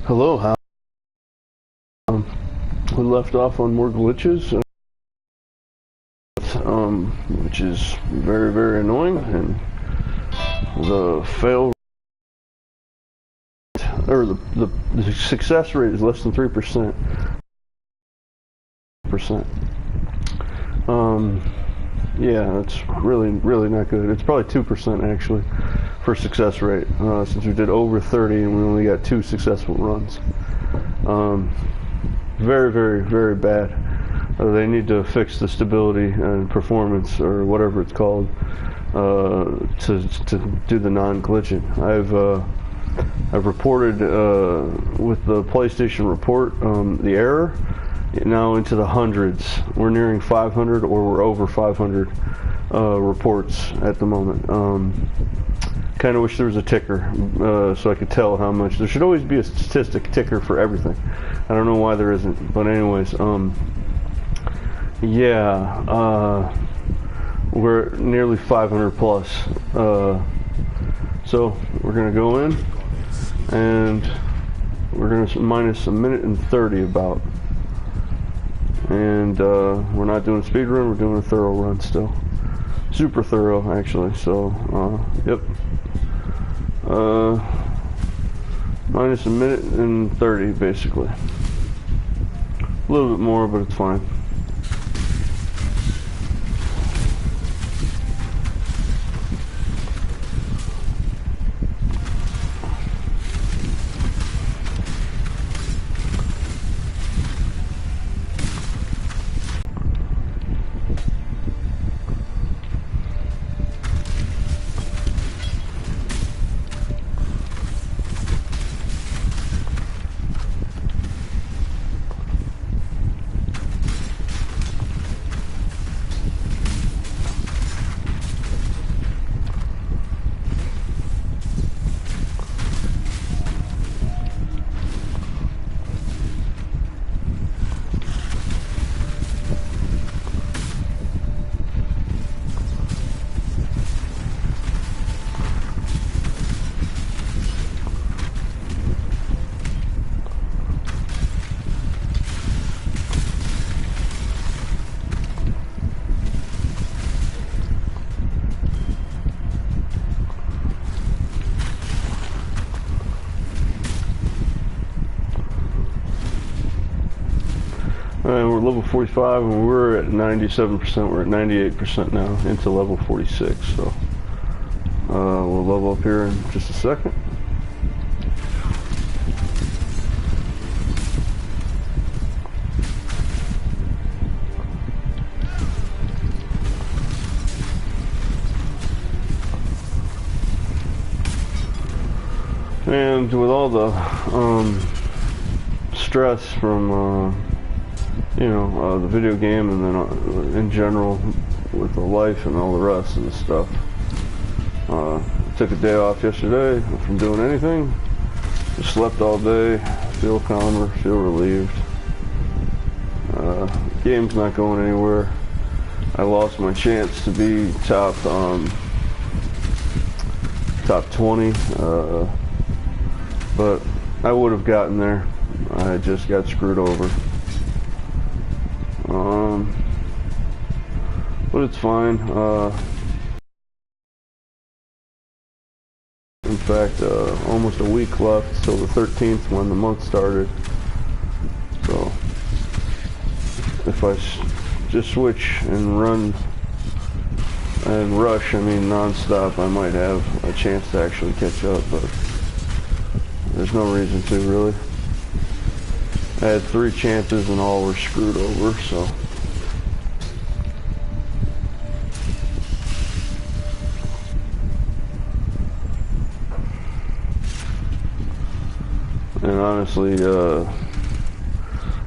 Hello, how we left off on more glitches, which is very, very annoying, and the fail or the success rate is less than 3%. Yeah, it's really not good. It's probably 2% actually for success rate, since we did over 30 and we only got 2 successful runs. Very, very, very bad. They need to fix the stability and performance, or whatever it's called, to do the non-glitching. I've reported with the PlayStation report the error now into the hundreds. We're nearing 500, or we're over 500 reports at the moment. Kind of wish there was a ticker so I could tell how much. There should always be a statistic ticker for everything. I don't know why there isn't, but anyways, yeah, we're nearly 500 plus. So we're gonna go in and we're gonna minus a minute and 30 about. And we're not doing a speed run, we're doing a thorough run still. Super thorough, actually. So, yep. Minus a minute and 30, basically. A little bit more, but it's fine. And we're level 45, and we're at 97%. We're at 98% now into level 46. So we'll level up here in just a second. And with all the stress from the video game, and then in general with the life and all the rest of the stuff. I took a day off yesterday from doing anything. Just slept all day. Feel calmer, feel relieved. Game's not going anywhere. I lost my chance to be top 20, but I would have gotten there. I just got screwed over. But it's fine. In fact, almost a week left till the 13th when the month started. So if I just switch and run and rush, I mean non-stop, I might have a chance to actually catch up, but there's no reason to, really. I had 3 chances and all were screwed over, so. And honestly,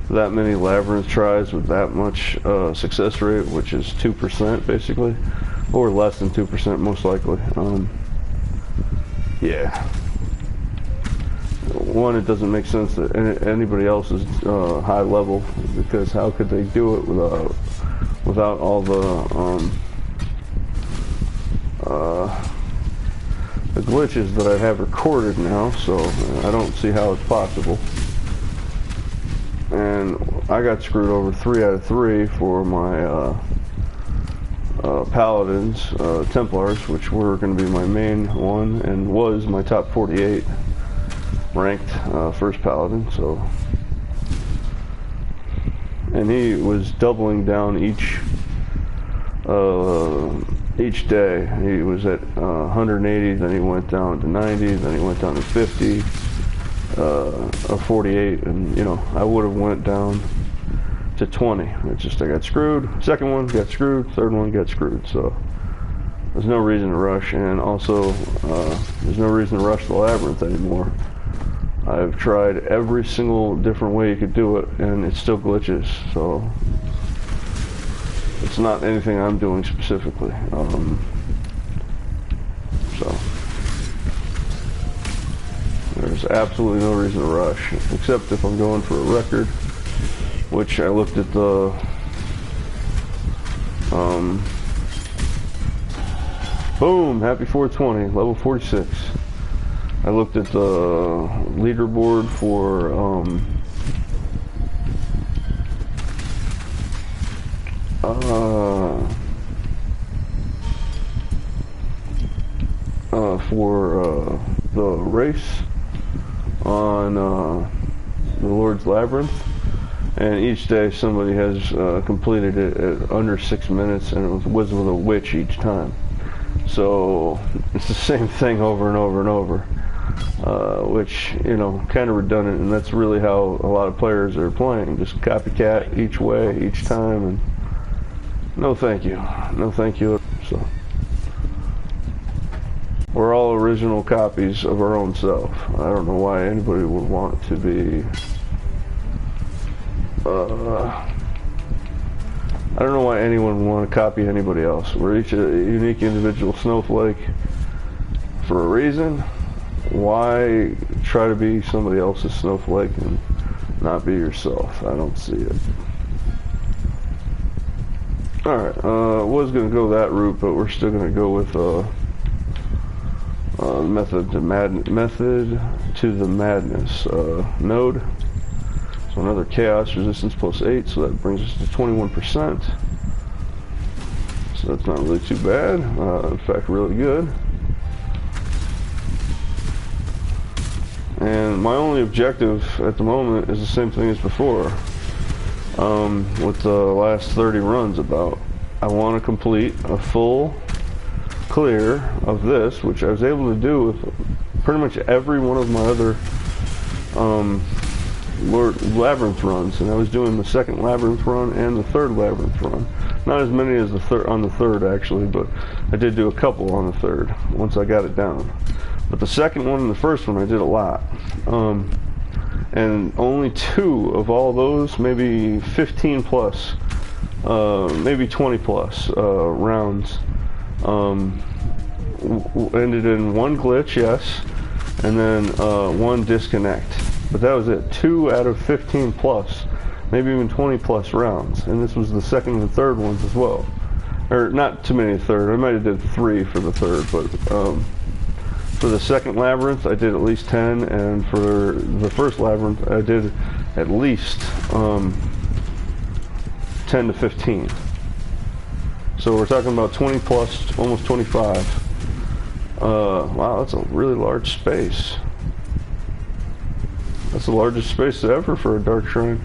that many labyrinth tries with that much success rate, which is 2% basically, or less than 2% most likely. Yeah. One, it doesn't make sense that anybody else is high level, because how could they do it without all the glitches that I have recorded now, so I don't see how it's possible. And I got screwed over 3 out of 3 for my Paladins, Templars, which were going to be my main one and was my top 48 ranked first Paladin. So, and he was doubling down each day. He was at 180, then he went down to 90, then he went down to 50, 48, and you know, I would have went down to 20. It's just I got screwed. Second one got screwed. Third one got screwed. So there's no reason to rush, and also there's no reason to rush the labyrinth anymore. I've tried every single different way you could do it, and it still glitches. So it's not anything I'm doing specifically. So there's absolutely no reason to rush, except if I'm going for a record, which I looked at the boom, happy 420, level 46. I looked at the leaderboard for the race on the Lord's Labyrinth, and each day somebody has completed it at under 6 minutes, and it was with a witch each time. So it's the same thing over and over and over, which, you know, kind of redundant, and that's really how a lot of players are playing, just copycat each way, each time, and no thank you, no thank you. So we're all original copies of our own self. I don't know why anybody would want to be I don't know why anyone would want to copy anybody else. We're each a unique individual snowflake for a reason. Why try to be somebody else's snowflake and not be yourself? I don't see it. Alright, was going to go that route, but we're still going to go with method to the madness node. So another chaos resistance plus 8, so that brings us to 21%. So that's not really too bad. In fact, really good. And my only objective at the moment is the same thing as before. With the last 30 runs about. I want to complete a full clear of this, which I was able to do with pretty much every one of my other Labyrinth runs, and I was doing the second Labyrinth run and the third Labyrinth run. Not as many as the third on the third actually, but I did do a couple on the third once I got it down. But the second one and the first one I did a lot, and only 2 of all those, maybe 15 plus, maybe 20 plus rounds, ended in 1 glitch, yes, and then 1 disconnect. But that was it. 2 out of 15 plus, maybe even 20 plus rounds. And this was the second and the third ones as well. Or not too many third. I might have did 3 for the third, but for the second Labyrinth I did at least 10, and for the first Labyrinth I did at least 10 to 15. So we're talking about 20 plus, almost 25. Wow, that's a really large space. That's the largest space ever for a dark shrine.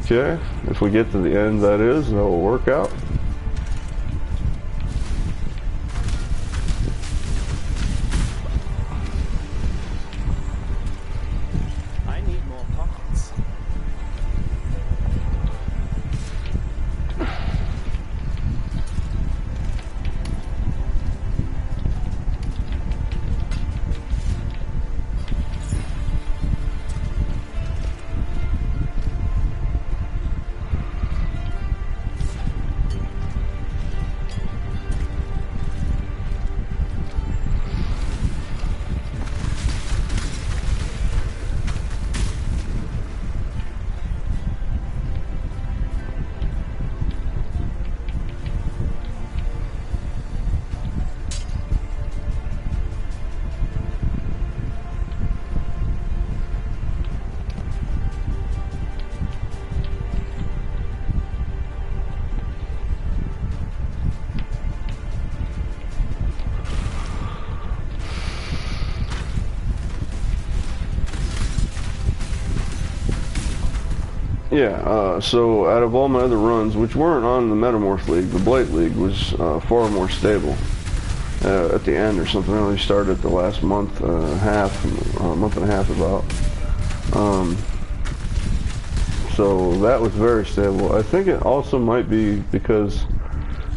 Okay, if we get to the end, that will work out. I need more pockets. Yeah, so out of all my other runs, which weren't on the Metamorph League, the Blight League was far more stable. At the end or something, I only started the last month and a half about. So that was very stable. I think it also might be because,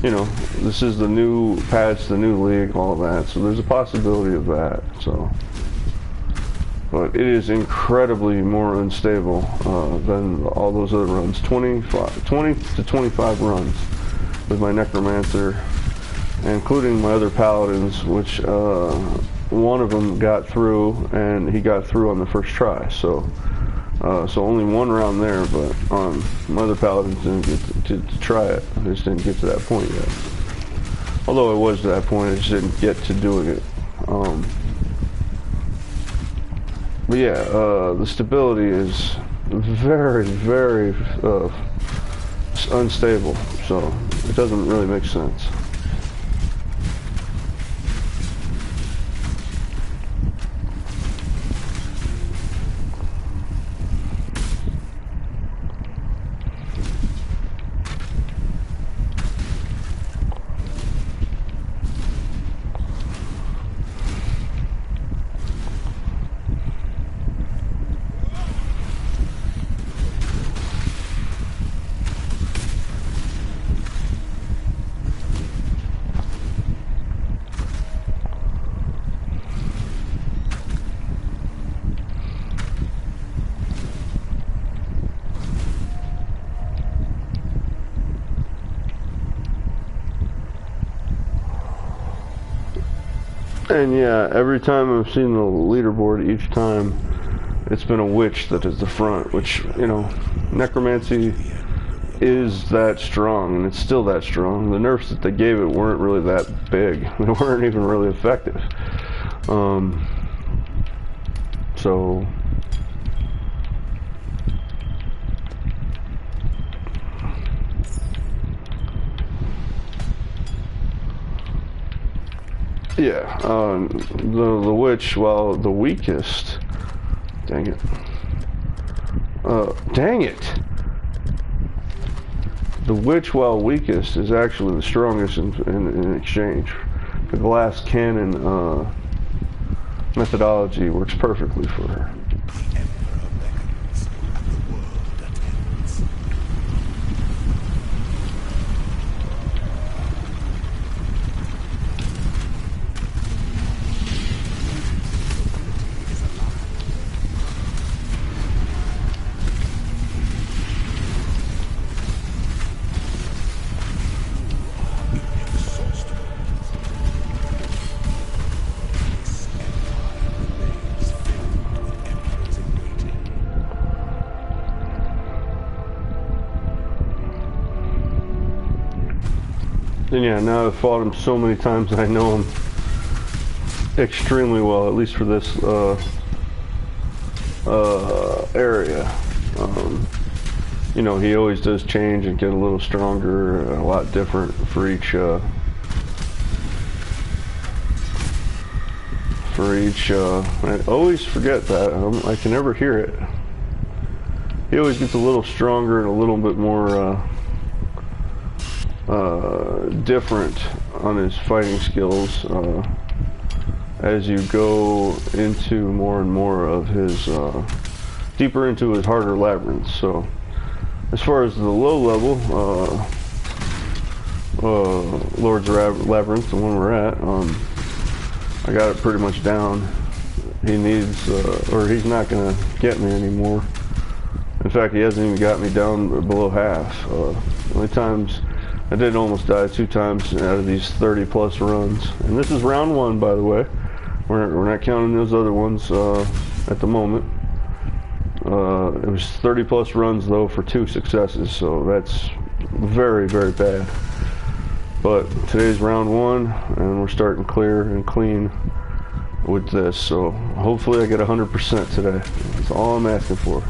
you know, this is the new patch, the new league, all that. So there's a possibility of that. So, but it is incredibly more unstable than all those other runs. 20 to 25 runs with my Necromancer, including my other Paladins, which one of them got through, and he got through on the first try. So only one round there, but my other Paladins didn't get to try it. I just didn't get to that point yet. Although I was to that point, I just didn't get to doing it. But yeah, the stability is very, very unstable, so it doesn't really make sense. And yeah, every time I've seen the leaderboard, each time it's been a witch that is the front, which, you know, necromancy is that strong, and it's still that strong. The nerfs that they gave it weren't really that big. They weren't even really effective. So yeah, the witch, while the weakest, dang it, the witch, while weakest, is actually the strongest in exchange. The glass cannon methodology works perfectly for her. And yeah, now I've fought him so many times that I know him extremely well, at least for this area. You know, he always does change and get a little stronger, a lot different for each I always forget that. I can never hear it. He always gets a little stronger and a little bit more different on his fighting skills as you go into more and more of his deeper into his harder labyrinths. So as far as the low level Lord's Labyrinth, the one we're at, I got it pretty much down. He needs or he's not gonna get me anymore. In fact, he hasn't even got me down below half. The only times I did almost die 2 times out of these 30 plus runs. And this is round 1, by the way. We're not counting those other ones at the moment. It was 30 plus runs though for 2 successes, so that's very, very bad. But today's round 1, and we're starting clear and clean with this. So hopefully I get 100% today. That's all I'm asking for.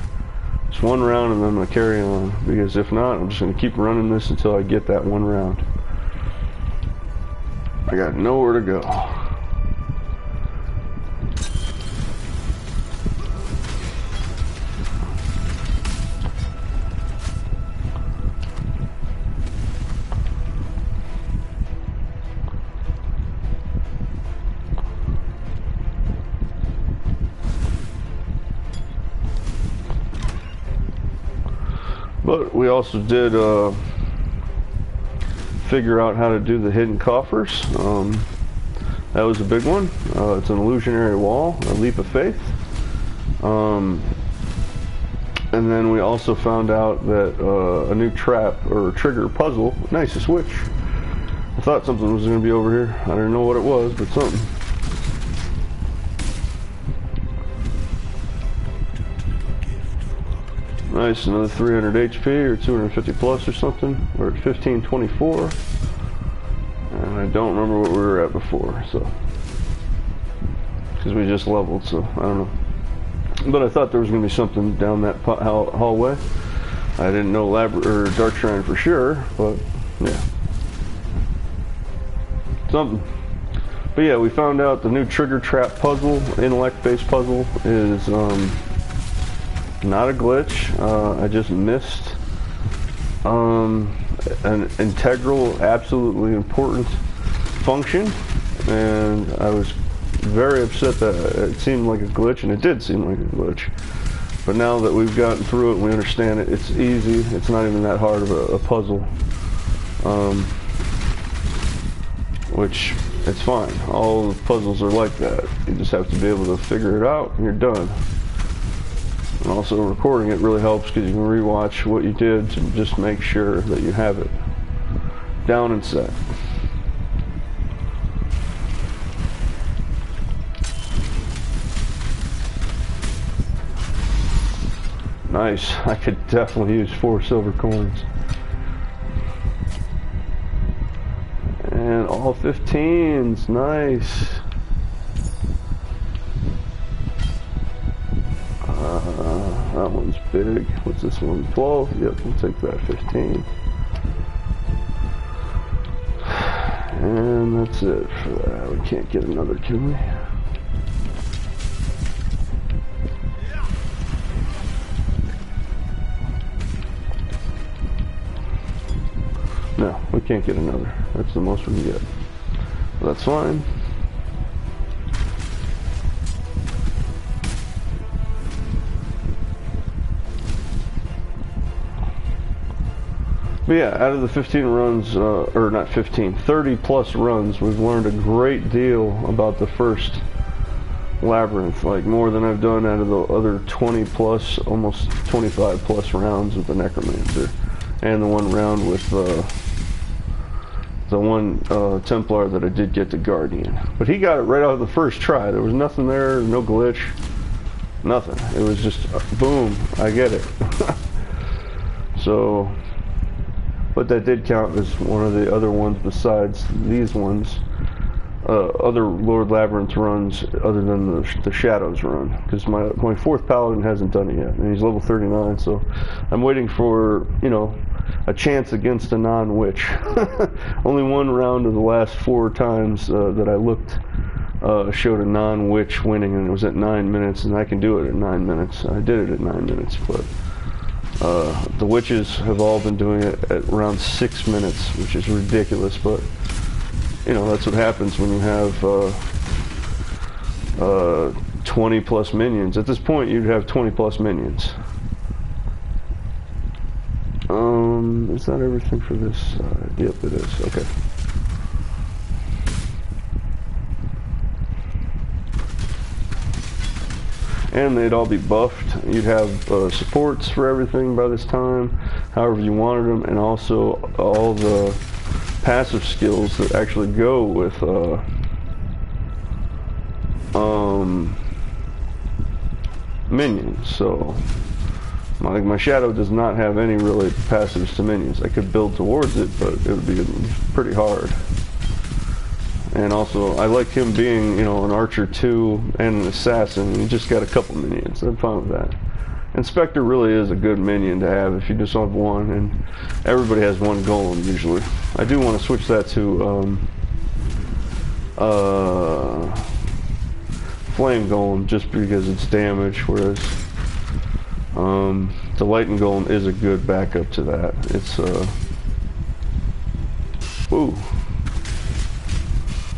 Just 1 round, and then I'm going to carry on, because if not, I'm just going to keep running this until I get that 1 round. I got nowhere to go. But we also did figure out how to do the hidden coffers. That was a big one. It's an illusionary wall, a leap of faith. And then we also found out that a new trap or trigger puzzle. Nice, a switch. I thought something was going to be over here. I didn't know what it was, but something. Nice, another 300 HP or 250 plus or something. We're at 1524. And I don't remember what we were at before, so. Because we just leveled, so I don't know. But I thought there was going to be something down that hallway. I didn't know Dark Shrine for sure, but yeah. Something. But yeah, we found out the new trigger trap puzzle, intellect-based puzzle, is not a glitch. I just missed an integral, absolutely important function, and I was very upset that it seemed like a glitch, and it did seem like a glitch. But now that we've gotten through it and we understand it, it's easy. It's not even that hard of a puzzle. Which, it's fine. All the puzzles are like that. You just have to be able to figure it out and you're done. And also recording it really helps because you can rewatch what you did to just make sure that you have it down and set. Nice. I could definitely use 4 silver coins. And all 15s. Nice. That one's big. What's this one? 12? Yep, we'll take that. 15. And that's it for that. We can't get another, can we? No, we can't get another. That's the most we can get. Well, that's fine. But yeah, out of the 15 runs, or not 15, 30 plus runs, we've learned a great deal about the first labyrinth, like more than I've done out of the other 20 plus, almost 25 plus rounds with the Necromancer, and the one round with the one Templar that I did get the Guardian. But he got it right out of the first try. There was nothing there, no glitch, nothing. It was just, boom, I get it. So, but that did count as one of the other ones besides these ones. Other Lord Labyrinth runs other than the Shadows run, because my 4th Paladin hasn't done it yet, and he's level 39, so I'm waiting for, you know, a chance against a non-witch. Only one round of the last 4 times that I looked showed a non-witch winning, and it was at 9 minutes, and I can do it at 9 minutes. I did it at 9 minutes, but the witches have all been doing it at around 6 minutes, which is ridiculous, but you know, that's what happens when you have 20 plus minions. At this point, you'd have 20 plus minions. Is that everything for this side? Yep, it is. Okay. And they'd all be buffed. You'd have supports for everything by this time, however you wanted them, and also all the passive skills that actually go with minions. So like my Shadow does not have any really passives to minions. I could build towards it, but it would be pretty hard. And also I like him being, you know, an archer too and an assassin. He just got a couple minions. I'm fine with that. Inspector really is a good minion to have if you just have one, and everybody has one golem usually. I do want to switch that to flame golem just because it's damage, whereas the lightning golem is a good backup to that. It's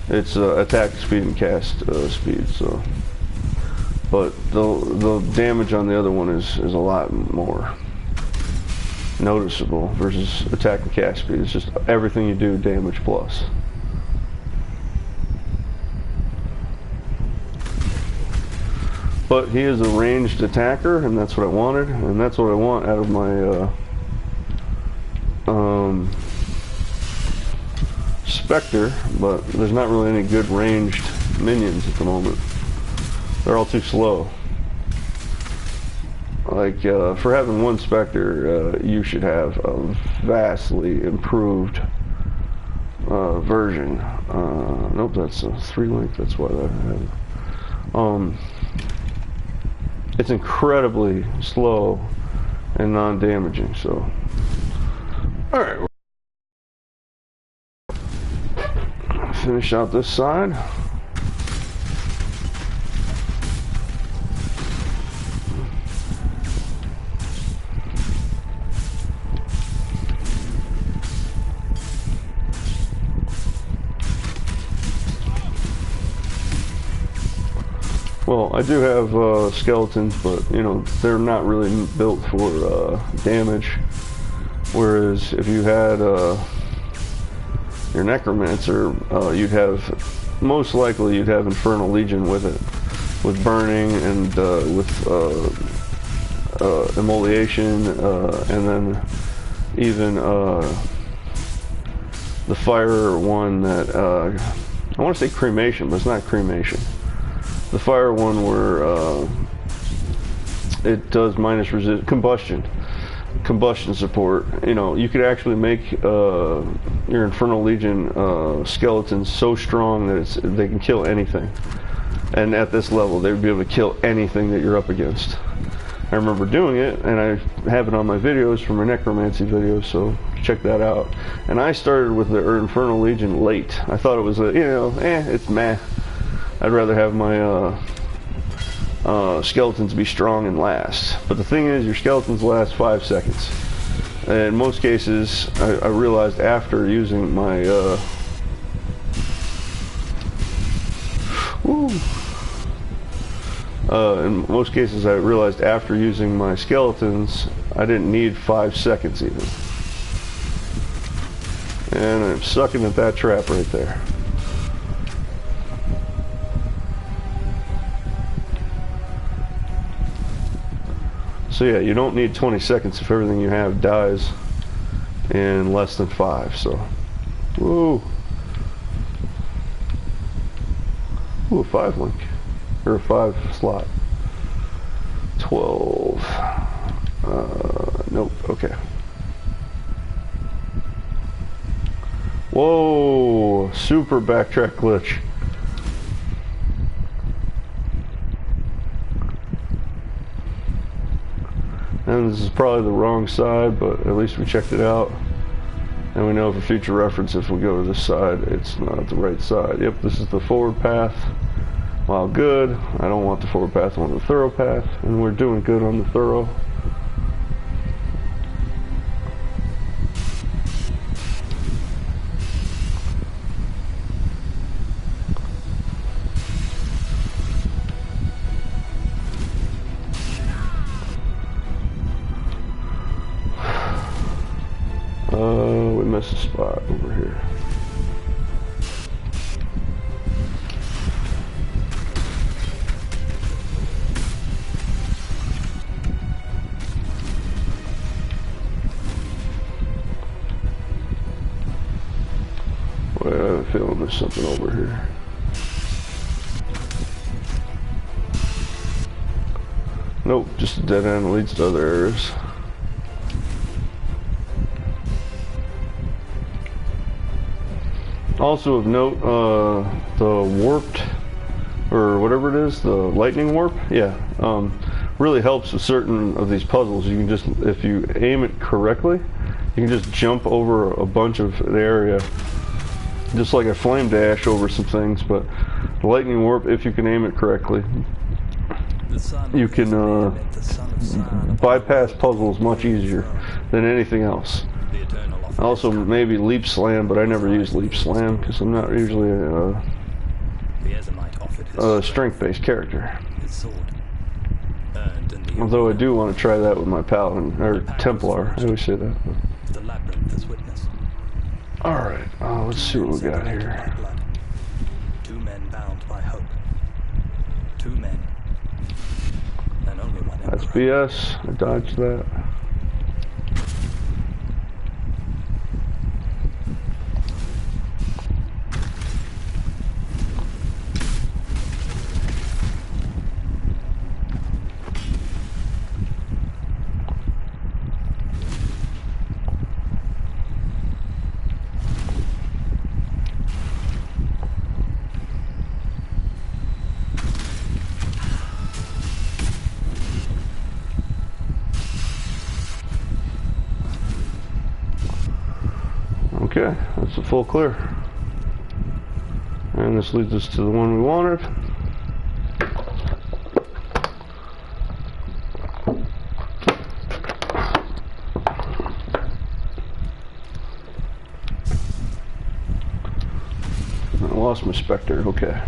it's attack speed and cast speed, so. But the damage on the other one is a lot more. noticeable versus attack and cast speed. It's just everything you do, damage plus. But he is a ranged attacker, and that's what I wanted, and that's what I want out of my Spectre, but there's not really any good ranged minions at the moment. They're all too slow. Like, for having one Spectre, you should have a vastly improved version. Nope, that's a 3-link, that's why that had. It's incredibly slow and non-damaging, so. Alright. Finish out this side. Well, I do have skeletons, but you know, they're not really built for damage. Whereas if you had your necromancer, you'd have, most likely you'd have Infernal Legion with it, with burning and with immolation, and then even the fire one that I want to say cremation, but it's not cremation. The fire one where it does minus combustion support. You know, you could actually make your Infernal Legion skeletons so strong that they can kill anything. And at this level, they would be able to kill anything that you're up against. I remember doing it, and I have it on my videos from my necromancy videos, so check that out. And I started with the Infernal Legion late. I thought it was it's meh. I'd rather have my skeletons be strong and last. But the thing is, your skeletons last 5 seconds. And in most cases, I realized after using my in most cases, I realized after using my skeletons, I didn't need 5 seconds even. And I'm sucking at that trap right there. So yeah, you don't need 20 seconds if everything you have dies in less than 5, so. Woo! Ooh, a 5-link. Or a 5-slot. 12. Nope, okay. Whoa! Super backtrack glitch. And this is probably the wrong side, but at least we checked it out. And we know for future reference, if we go to this side, it's not the right side. Yep, this is the forward path. While good, I don't want the forward path, I want the thorough path. And we're doing good on the thorough. We missed a spot over here. Well, I have a feeling there's something over here. Nope, just a dead end leads to other areas. Also of note, the warped, or whatever it is, the lightning warp, yeah, really helps with certain of these puzzles. You can just, if you aim it correctly, you can just jump over a bunch of the area, just like a flame dash over some things. But the lightning warp, if you can aim it correctly, you can bypass puzzles much easier than anything else. Also, maybe leap slam, but I never use leap slam because I'm not usually a strength-based character. earned in the Although I do want to try that with my Paladin, or Templar. I always say that. the labyrinth has witnessed. Alright, let's see what we got here. Blood. 2 men bound by hope. 2 men. And only one That's emperor. BS. I dodged that. Okay, that's a full clear. And this leads us to the one we wanted. I lost my Spectre, okay.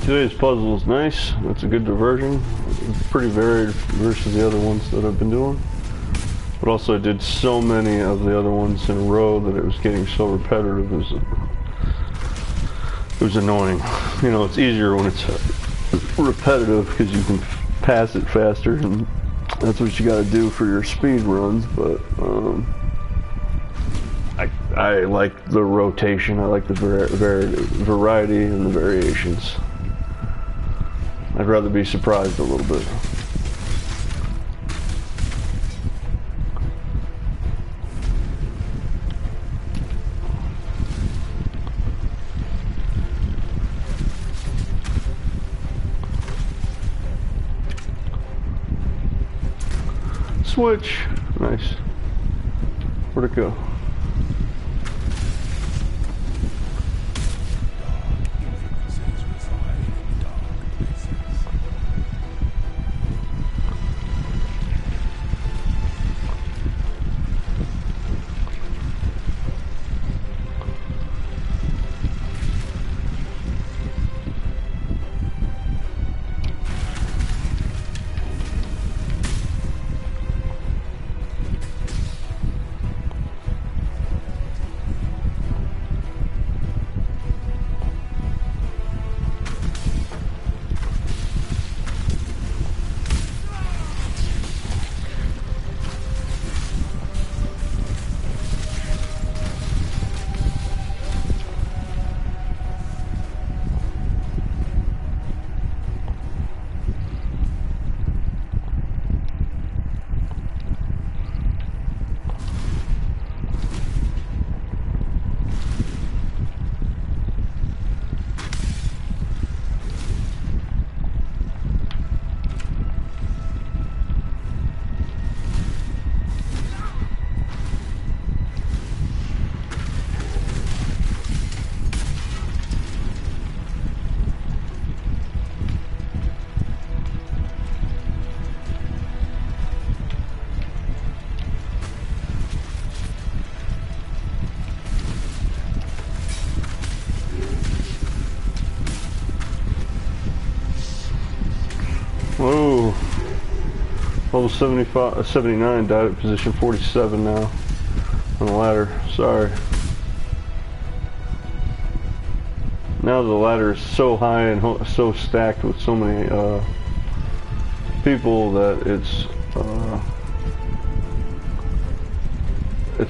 Today's puzzle is nice. It's a good diversion. It's pretty varied versus the other ones that I've been doing. But also I did so many of the other ones in a row that it was getting so repetitive. It was annoying. You know, it's easier when it's repetitive because you can pass it faster, and that's what you got to do for your speed runs. But I like the rotation. I like the variety and the variations. I'd rather be surprised a little bit. Switch. Nice. Where'd it go? level 75, 79, died at position 47 now on the ladder. Sorry. Now the ladder is so high and so stacked with so many people that it's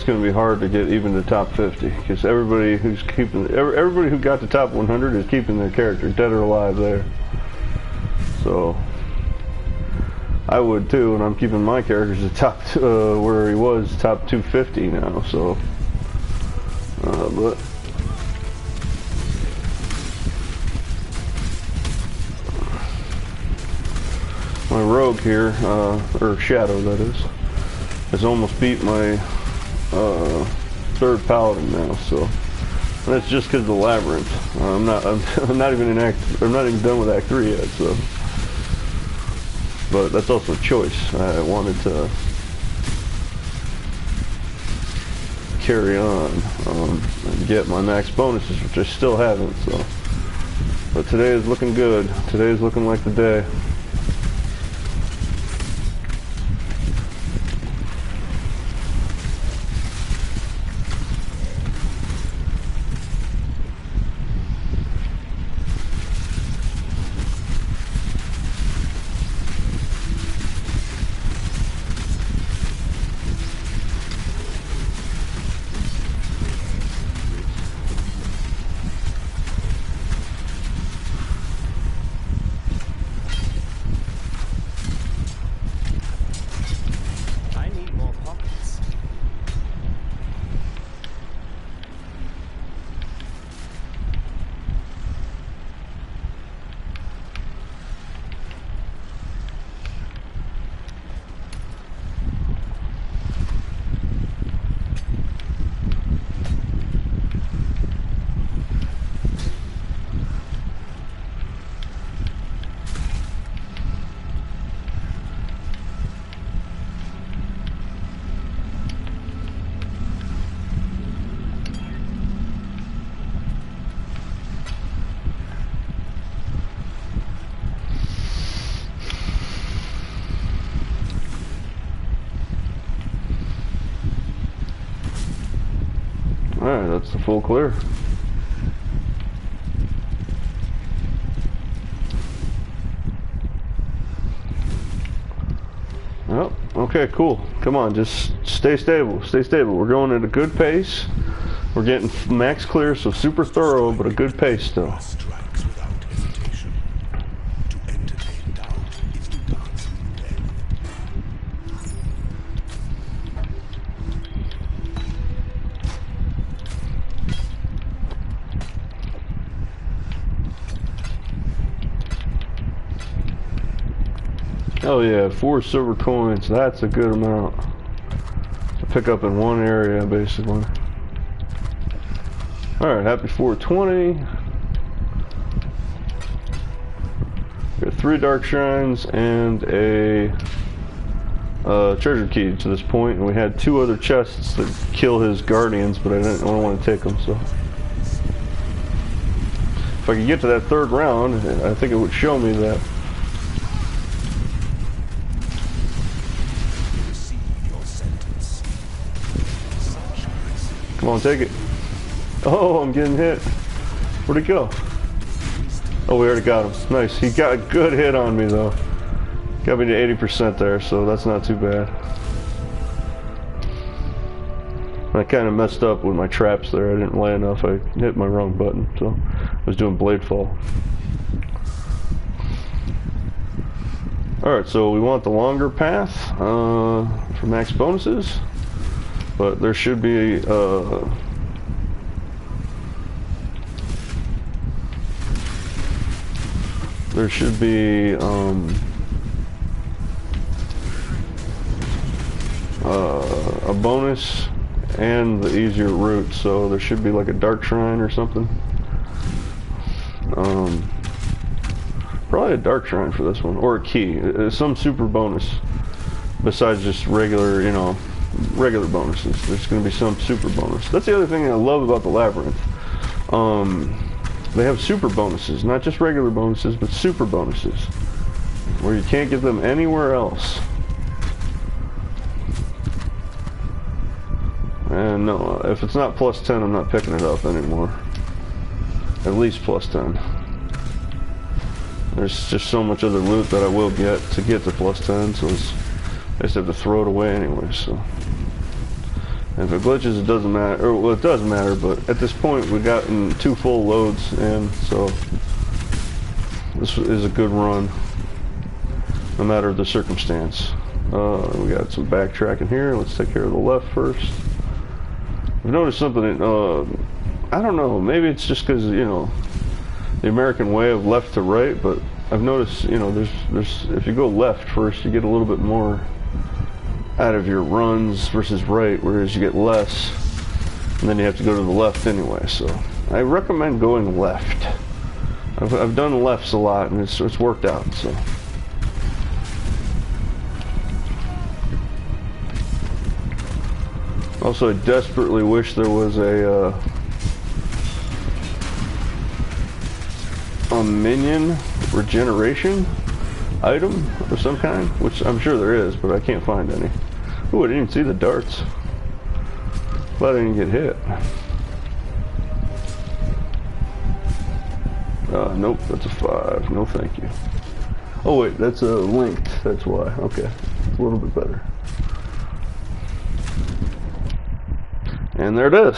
going to be hard to get even to top 50, because everybody who got to top 100 is keeping their character dead or alive there. So I would too, and I'm keeping my characters at top where he was, top 250 now. So, but my rogue here, or shadow that is, has almost beat my third paladin now. So and that's just because of the labyrinth. I'm not even done with Act 3 yet. So. But that's also a choice. I wanted to carry on and get my max bonuses, which I still haven't. So, but today is looking good. Today is looking like the day. Alright, that's the full clear. Oh, okay, cool. Come on, just stay stable. Stay stable. We're going at a good pace. We're getting max clear, so super thorough, but a good pace still. Oh yeah, 4 silver coins. That's a good amount to pick up in one area, basically. Alright, happy 420. We got 3 dark shrines and a treasure key to this point, and we had 2 other chests that kill his guardians, but I don't want to take them, so. If I could get to that 3rd round, I think it would show me that. Come on, take it. Oh, I'm getting hit. Where'd he go? Oh, we already got him. Nice. He got a good hit on me, though. Got me to 80% there, so that's not too bad. I kind of messed up with my traps there. I didn't lay enough. I hit my wrong button, so I was doing blade fall. Alright, so we want the longer path for max bonuses. But there should be a bonus and the easier route, so there should be like a dark shrine or something. Probably a dark shrine for this one, or a key, some super bonus besides just regular, you know, regular bonuses. There's going to be some super bonus. That's the other thing I love about the Labyrinth. They have super bonuses, not just regular bonuses, but super bonuses, where you can't get them anywhere else. And no, if it's not plus 10, I'm not picking it up anymore. At least plus 10. There's just so much other loot that I will get to plus 10, so I just have to throw it away anyway, so. And if it glitches, it doesn't matter, or well, it does matter, but at this point, we've gotten 2 full loads in, so this is a good run, no matter the circumstance. We got some backtracking here. Let's take care of the left first. I've noticed something, I don't know, maybe it's just because, you know, the American way of left to right, but I've noticed, you know, there's if you go left first, you get a little bit more out of your runs versus right, whereas you get less, and then you have to go to the left anyway, so I recommend going left. I've done lefts a lot, and it's worked out, so. Also, I desperately wish there was a minion regeneration item of some kind, which I'm sure there is, but I can't find any. Oh, I didn't even see the darts. Glad I didn't get hit. Nope, that's a 5. No, thank you. Oh wait, that's a linked. That's why. Okay, a little bit better. And there it is.